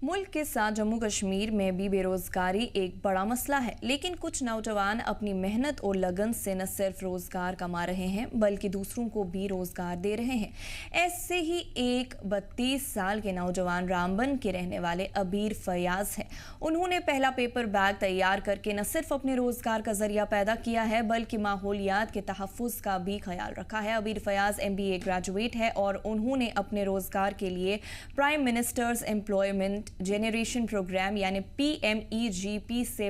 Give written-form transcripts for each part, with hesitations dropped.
मुल्क के साथ जम्मू कश्मीर में भी बेरोजगारी एक बड़ा मसला है, लेकिन कुछ नौजवान अपनी मेहनत और लगन से न सिर्फ रोजगार कमा रहे हैं बल्कि दूसरों को भी रोजगार दे रहे हैं। ऐसे ही एक 32 साल के नौजवान रामबन के रहने वाले अबीर फयाज हैं। उन्होंने पहला पेपर बैग तैयार करके न सिर्फ अपने रोजगार का जरिया पैदा किया है बल्कि माहौलियात के तहफ़्फ़ुज़ का भी ख्याल रखा है। अबीर फयाज MBA ग्रेजुएट है और उन्होंने अपने रोजगार के लिए prime minister's employment generation programme यानी PMEGP से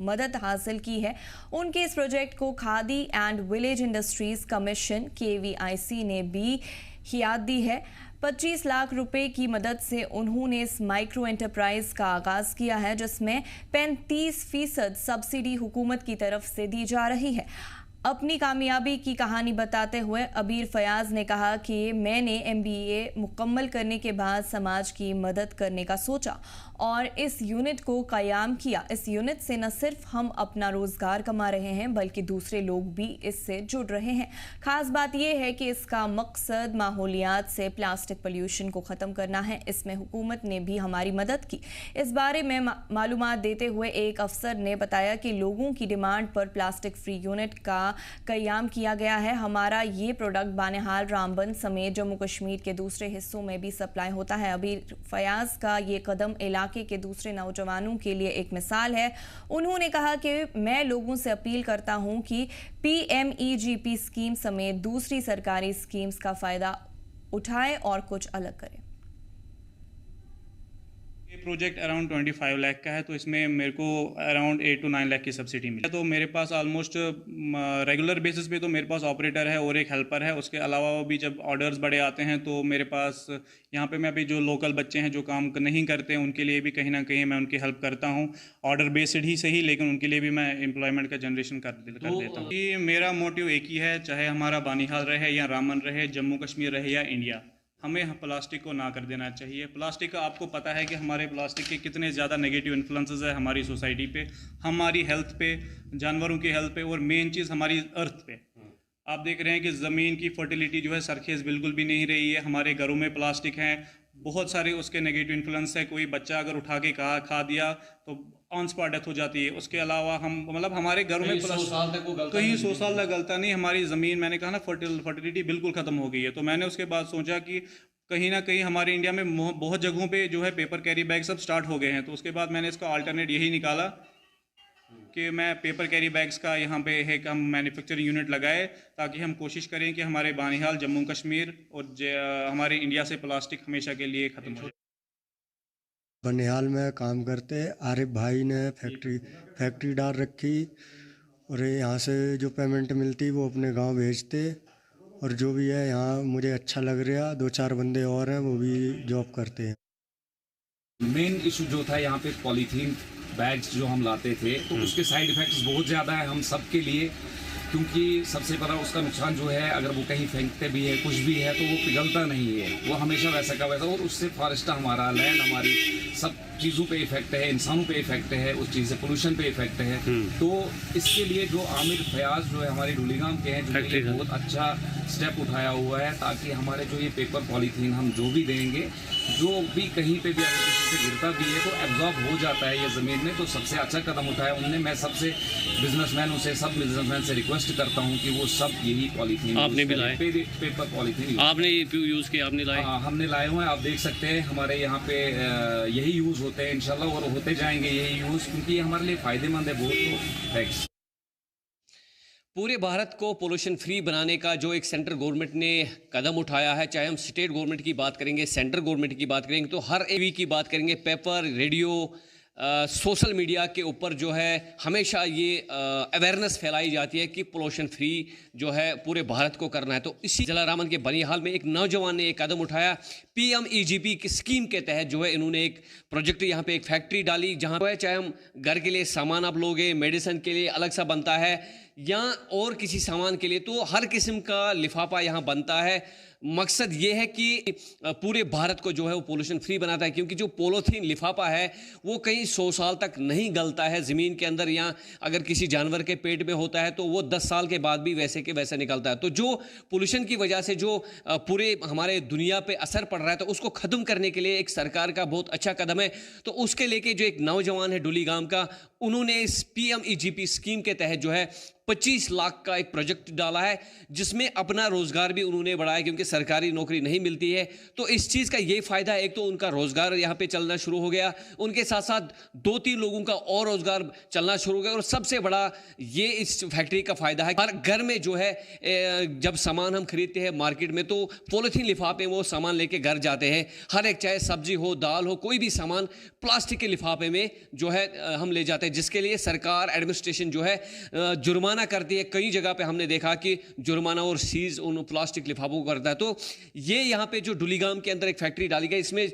मदद हासिल की है। उनके इस प्रोजेक्ट को khadi and village industries commission KVIC ने भी हिदायत दी है। 25 लाख रुपए की मदद से उन्होंने इस माइक्रो एंटरप्राइज का आगाज किया है, जिसमें 35% सब्सिडी हुकूमत की तरफ से दी जा रही है। अपनी कामयाबी की कहानी बताते हुए अबीर फयाज ने कहा कि मैंने MBA मुकम्मल करने के बाद समाज की मदद करने का सोचा और इस यूनिट को क़याम किया। इस यूनिट से न सिर्फ हम अपना रोज़गार कमा रहे हैं बल्कि दूसरे लोग भी इससे जुड़ रहे हैं। ख़ास बात यह है कि इसका मकसद माहौलियात से प्लास्टिक पोल्यूशन को ख़त्म करना है। इसमें हुकूमत ने भी हमारी मदद की। इस बारे में मालूमात देते हुए एक अफसर ने बताया कि लोगों की डिमांड पर प्लास्टिक फ्री यूनिट का क़याम किया गया है। हमारा ये प्रोडक्ट बानिहाल, रामबन समेत जम्मू कश्मीर के दूसरे हिस्सों में भी सप्लाई होता है। अबीर फयाज का ये कदम इलाके के दूसरे नौजवानों के लिए एक मिसाल है। उन्होंने कहा कि मैं लोगों से अपील करता हूं कि PMEGP स्कीम समेत दूसरी सरकारी स्कीम्स का फ़ायदा उठाएं और कुछ अलग करें। ये प्रोजेक्ट अराउंड 25 लाख का है, तो इसमें मेरे को अराउंड 8 to 9 लाख की सब्सिडी मिली। तो मेरे पास ऑलमोस्ट रेगुलर बेसिस पे तो मेरे पास ऑपरेटर है और एक हेल्पर है। उसके अलावा भी जब ऑर्डर्स बड़े आते हैं तो मेरे पास यहाँ पे मैं अभी जो लोकल बच्चे हैं जो काम नहीं करते हैं उनके लिए भी कहीं ना कहीं मैं उनकी हेल्प करता हूँ। ऑर्डर बेस्ड ही सही, लेकिन उनके लिए भी मैं एम्प्लॉयमेंट का जनरेशन कर देता हूँ। कि मेरा मोटिव एक ही है, चाहे हमारा बानिहाल रहे या रामबन रहे, जम्मू कश्मीर रहे या इंडिया, हमें प्लास्टिक को ना कर देना चाहिए। प्लास्टिक का आपको पता है कि हमारे प्लास्टिक के कितने ज़्यादा नेगेटिव इन्फ्लुएंसेस है हमारी सोसाइटी पे, हमारी हेल्थ पे, जानवरों की हेल्थ पे और मेन चीज़ हमारी अर्थ पे। आप देख रहे हैं कि ज़मीन की फर्टिलिटी जो है सरखेज़ बिल्कुल भी नहीं रही है। हमारे घरों में प्लास्टिक हैं, बहुत सारे उसके नेगेटिव इन्फ्लुएंस है। कोई बच्चा अगर उठा के खा दिया तो ऑन स्पॉट डेथ हो जाती है। उसके अलावा हम मतलब हमारे घरों में कहीं 100 साल तक गलता नहीं। हमारी ज़मीन, मैंने कहा ना, फर्टिलिटी बिल्कुल ख़त्म हो गई है। तो मैंने उसके बाद सोचा कि कहीं ना कहीं हमारे इंडिया में बहुत जगहों पे जो है पेपर कैरी बैग सब स्टार्ट हो गए हैं। तो उसके बाद मैंने इसका अल्टरनेट यही निकाला कि मैं पेपर कैरी बैग्स का यहाँ पे एक हम मैन्युफैक्चरिंग यूनिट लगाए, ताकि हम कोशिश करें कि हमारे बानिहाल, जम्मू कश्मीर और हमारे इंडिया से प्लास्टिक हमेशा के लिए ख़त्म हो जाए। बनिहाल में काम करते आरिफ भाई ने फैक्ट्री डाल रखी और यहाँ से जो पेमेंट मिलती वो अपने गांव भेजते और जो भी है यहाँ मुझे अच्छा लग रहा। 2-4 बंदे और हैं वो भी जॉब करते हैं। मेन इशू जो था यहाँ पे पॉलीथीन बैग्स जो हम लाते थे तो उसके साइड इफ़ेक्ट्स बहुत ज़्यादा है हम सब के लिए, क्योंकि सबसे बड़ा उसका नुकसान जो है, अगर वो कहीं फेंकते भी है कुछ भी है तो वो पिघलता नहीं है, वो हमेशा वैसा का वैसा, और उससे फॉरेस्ट, हमारा लैंड, हमारी सब चीज़ों पे इफेक्ट है, इंसानों पे इफेक्ट है, उस चीज़ से पोल्यूशन पे इफेक्ट है। तो इसके लिए जो आमिर फयाज जो है हमारे डुलीगाम के हैं, जो ये बहुत अच्छा स्टेप उठाया हुआ है, ताकि हमारे जो ये पेपर पॉलीथीन हम जो भी देंगे, जो भी कहीं पे भी अगर किसी से गिरता भी है तो एब्जॉर्ब हो जाता है ये ज़मीन में। तो सबसे अच्छा कदम उठाया उन्होंने। मैं सबसे सब बिजनेसमैन से रिक्वेस्ट करता हूँ कि वो सब यही पॉलीथीन आपने भी लाए, पेपर पॉलीथीन आपने यूज़ किया, आपने लाए? हमने लाए हुए हैं। आप देख सकते हैं हमारे यहाँ पे यही यूज़ होते हैं इंशाल्लाह, और होते जाएंगे यही यूज़, क्योंकि ये हमारे लिए फ़ायदेमंद है बहुत। तो थैंक्स। पूरे भारत को पोल्यूशन फ्री बनाने का जो एक सेंट्रल गवर्नमेंट ने कदम उठाया है, चाहे हम स्टेट गवर्नमेंट की बात करेंगे, सेंट्रल गवर्नमेंट की बात करेंगे, तो हर AV की बात करेंगे, पेपर, रेडियो, सोशल मीडिया के ऊपर जो है हमेशा ये अवेयरनेस फैलाई जाती है कि पोल्यूशन फ्री जो है पूरे भारत को करना है। तो इसी जिला रामबन के बनिहाल में एक नौजवान ने एक कदम उठाया। PMEGP की स्कीम के तहत जो है इन्होंने एक प्रोजेक्ट यहाँ पे एक फैक्ट्री डाली, जहाँ पे चाहे हम घर के लिए सामान आप लोगे, मेडिसिन के लिए अलग सा बनता है, या और किसी सामान के लिए, तो हर किस्म का लिफाफा यहाँ बनता है। मकसद ये है कि पूरे भारत को जो है वो पोल्यूशन फ्री बनाता है, क्योंकि जो पॉलीथीन लिफाफा है वो कहीं 100 साल तक नहीं गलता है ज़मीन के अंदर, या अगर किसी जानवर के पेट में होता है तो वो 10 साल के बाद भी वैसे के वैसे निकलता है। तो जो पोल्यूशन की वजह से जो पूरे हमारे दुनिया पे असर पड़ रहा है, तो उसको ख़त्म करने के लिए एक सरकार का बहुत अच्छा कदम है। तो उसके लेके जो एक नौजवान है डुलीगाम का, उन्होंने इस PMEGP स्कीम के तहत जो है 25 लाख का एक प्रोजेक्ट डाला है, जिसमें अपना रोजगार भी उन्होंने बढ़ाया, क्योंकि सरकारी नौकरी नहीं मिलती है। तो इस चीज़ का ये फ़ायदा है, एक तो उनका रोजगार यहाँ पे चलना शुरू हो गया, उनके साथ साथ 2-3 लोगों का और रोजगार चलना शुरू हो गया। और सबसे बड़ा ये इस फैक्ट्री का फ़ायदा है, हर घर में जो है जब सामान हम खरीदते हैं मार्केट में, तो पॉलीथीन लिफाफे में वो सामान लेके घर जाते हैं। हर एक, चाहे सब्जी हो, दाल हो, कोई भी सामान प्लास्टिक के लिफाफे में जो है हम ले जाते हैं, जिसके लिए सरकार एडमिनिस्ट्रेशन जो है जुर्माना करती है। कई जगह पे हमने देखा कि जुर्माना और सीज उन प्लास्टिक लिफाफों को करता है। तो ये यहाँ पे जो डुलीगाम के अंदर एक फैक्ट्री डाली गई, इसमें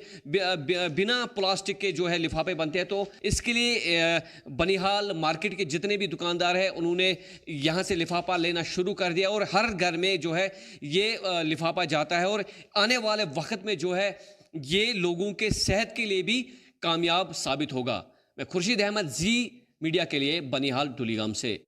बिना प्लास्टिक के जो है लिफाफे बनते हैं। तो इसके लिए बनिहाल मार्केट के जितने भी दुकानदार हैं, उन्होंने यहाँ से लिफाफा लेना शुरू कर दिया, और हर घर में जो है ये लिफाफा जाता है। और आने वाले वक्त में जो है ये लोगों के सेहत के लिए भी कामयाब साबित होगा। मैं खुर्शीद अहमद, जी मीडिया के लिए, बनिहाल डुलीगाम से।